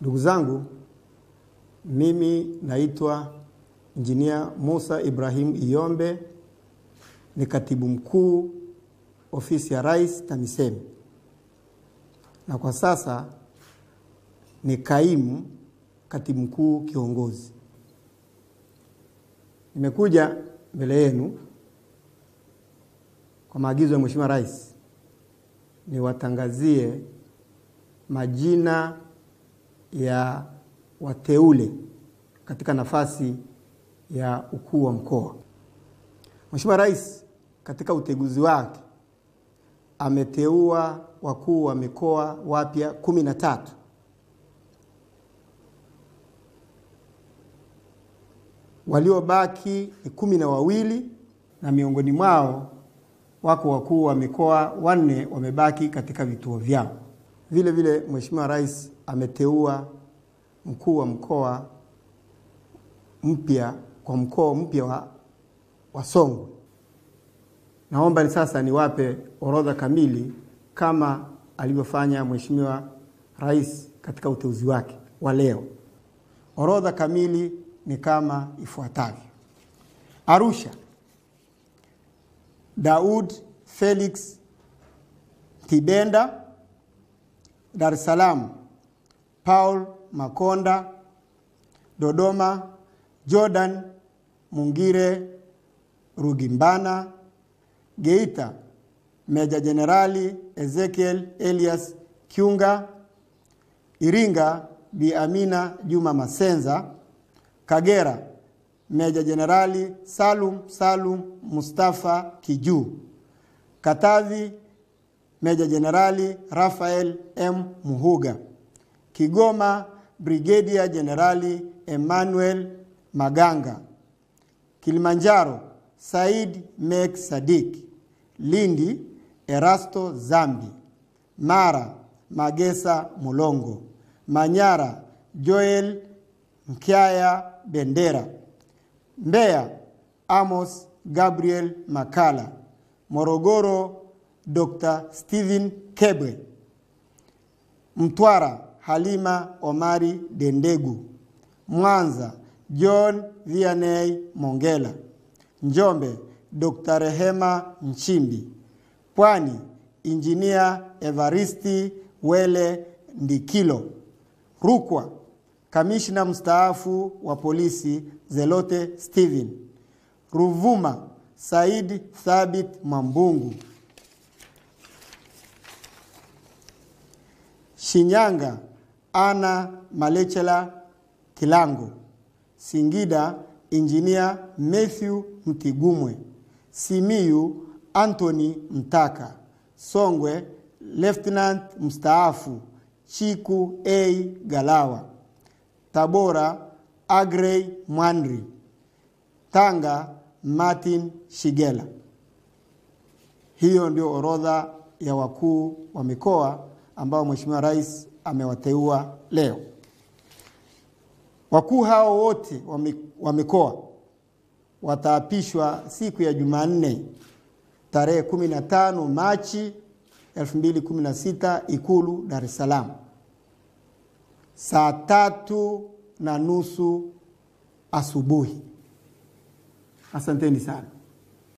Ndugu zangu, mimi naitwa Injinia Musa Ibrahim Iyombe, ni katibu mkuu ofisi ya Rais TAMISEMI, na kwa sasa ni kaimu katibu mkuu kiongozi. Nimekuja mbele yenu kwa maagizo ya Mheshimiwa Rais niwatangazie majina ya wateule katika nafasi ya ukuu wa mkoa. Mheshimiwa Rais katika uteuzi wake ameteua wakuu wa mikoa wapya 13. Waliobaki ni 12, na miongoni mwao wako wakuu wa mikoa 4 wamebaki katika vituo vyao. Vile vile Mheshimiwa Rais ameteua mkuu wa mkoa mpya kwa mkoa mpya wa Songwe. Naomba sasa niwape orodha kamili kama alivyofanya Mheshimiwa Rais katika uteuzi wake wa leo. Orodha kamili ni kama ifuatavyo: Arusha, Daud Felix Tibenda. Dar es Salaam, Paul Makonda. Dodoma, Jordan Mungire Rugimbana. Geita, Meja Generali Ezekiel Elias Kiunga. Iringa, Bi Amina Juma Masenza. Kagera, Meja Generali Salum Mustafa Kiju. Katavi, Meja Generali Rafael M. Muhuga. Kigoma, Brigadier Generali Emmanuel Maganga. Kilimanjaro, Said Mek Sadik. Lindi, Erasto Zambi. Mara, Magesa Mulongo. Manyara, Joel Mkiaya Bendera. Mbeya, Amos Gabriel Makala. Morogoro, Dr. Steven Kebwe. Mtwara, Halima Omari Dendegu. Mwanza, John Vianney Mongela. Njombe, Dr. Rehema Nchimbi. Pwani, Engineer Evaristi Wele Ndikilo. Rukwa, Kamishna mstaafu wa polisi Zelote Steven. Ruvuma, Said Thabit Mambungu. Shinyanga, Ana Malechela Kilango. Singida, Engineer Matthew Mtigumwe. Simiyu, Anthony Mtaka. Songwe, Lieutenant mstaafu Chiku A. Galawa. Tabora, Agrey Mwanri. Tanga, Martin Shigela. Hiyo ndio orodha ya wakuu wa mikoa ambao Mheshimiwa Rais amewateua leo. Wakuu hao wote wa mikoa wataapishwa siku ya Jumanne tarehe 15 Machi 2016 Ikulu Dar es Salaam, saa 3:30 asubuhi. Asanteni sana.